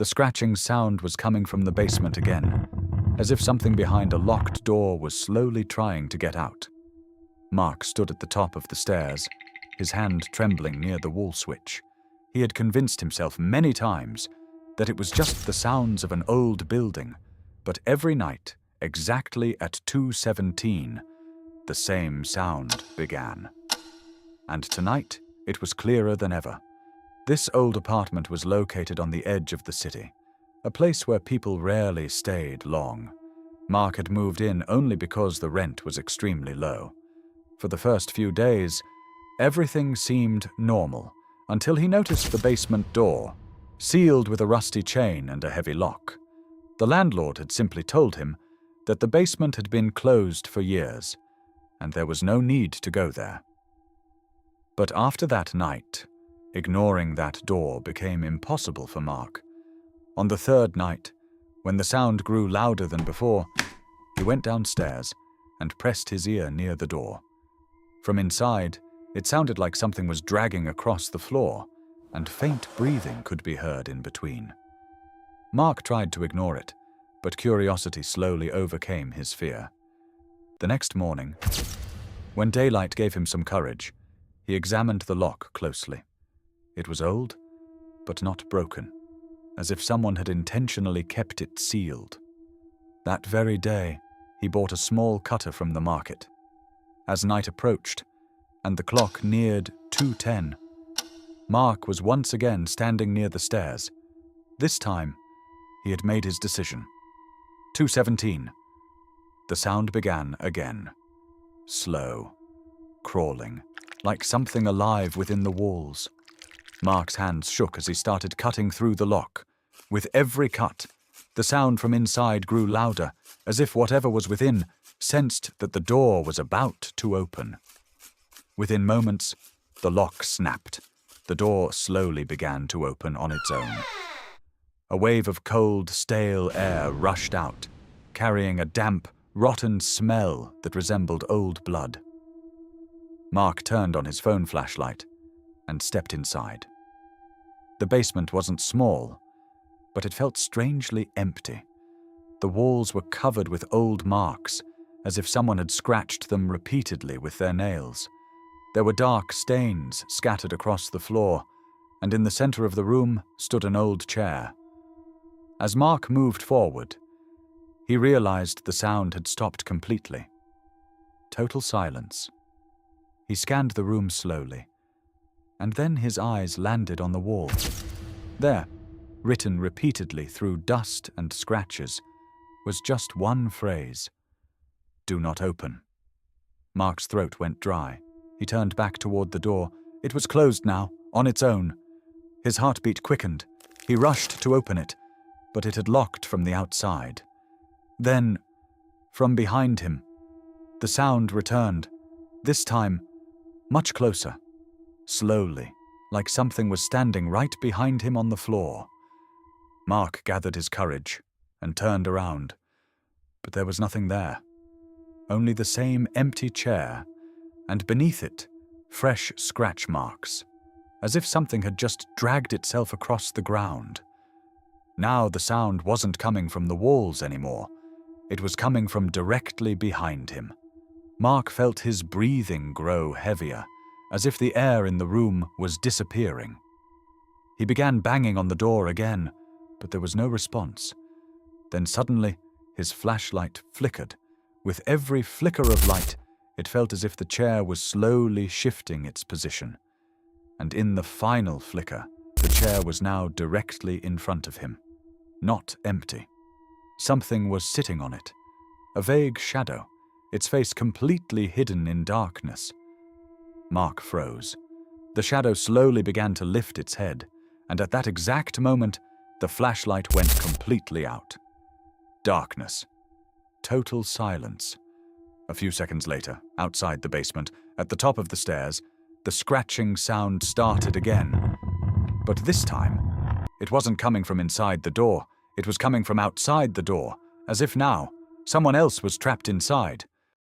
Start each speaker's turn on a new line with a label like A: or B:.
A: The scratching sound was coming from the basement again, as if something behind a locked door was slowly trying to get out. Mark stood at the top of the stairs, his hand trembling near the wall switch. He had convinced himself many times that it was just the sounds of an old building, but every night, exactly at 2:17, the same sound began. And tonight, it was clearer than ever. This old apartment was located on the edge of the city, a place where people rarely stayed long. Mark had moved in only because the rent was extremely low. For the first few days, everything seemed normal, until he noticed the basement door, sealed with a rusty chain and a heavy lock. The landlord had simply told him that the basement had been closed for years, and there was no need to go there. But after that night, ignoring that door became impossible for Mark. On the third night, when the sound grew louder than before, he went downstairs and pressed his ear near the door. From inside, it sounded like something was dragging across the floor, and faint breathing could be heard in between. Mark tried to ignore it, but curiosity slowly overcame his fear. The next morning, when daylight gave him some courage, he examined the lock closely. It was old, but not broken, as if someone had intentionally kept it sealed. That very day, he bought a small cutter from the market. As night approached, and the clock neared 2:10, Mark was once again standing near the stairs. This time, he had made his decision. 2:17. The sound began again. Slow, crawling, like something alive within the walls. Mark's hands shook as he started cutting through the lock. With every cut, the sound from inside grew louder, as if whatever was within sensed that the door was about to open. Within moments, the lock snapped. The door slowly began to open on its own. A wave of cold, stale air rushed out, carrying a damp, rotten smell that resembled old blood. Mark turned on his phone flashlight and stepped inside. The basement wasn't small, but it felt strangely empty. The walls were covered with old marks, as if someone had scratched them repeatedly with their nails. There were dark stains scattered across the floor, and in the center of the room stood an old chair. As Mark moved forward, he realized the sound had stopped completely. Total silence. He scanned the room slowly, and then his eyes landed on the wall. There, written repeatedly through dust and scratches, was just one phrase: "Do not open." Mark's throat went dry. He turned back toward the door. It was closed now, on its own. His heartbeat quickened. He rushed to open it, but it had locked from the outside. Then, from behind him, the sound returned, this time much closer, slowly, like something was standing right behind him on the floor. Mark gathered his courage and turned around, but there was nothing there. Only the same empty chair, and beneath it, fresh scratch marks, as if something had just dragged itself across the ground. Now the sound wasn't coming from the walls anymore. It was coming from directly behind him. Mark felt his breathing grow heavier, as if the air in the room was disappearing. He began banging on the door again, but there was no response. Then suddenly, his flashlight flickered. With every flicker of light, it felt as if the chair was slowly shifting its position. And in the final flicker, the chair was now directly in front of him. Not empty. Something was sitting on it. A vague shadow, its face completely hidden in darkness. Mark froze. The shadow slowly began to lift its head, and at that exact moment, the flashlight went completely out. Darkness. Total silence. A few seconds later, outside the basement, at the top of the stairs, the scratching sound started again. But this time, it wasn't coming from inside the door, it was coming from outside the door, as if now, someone else was trapped inside.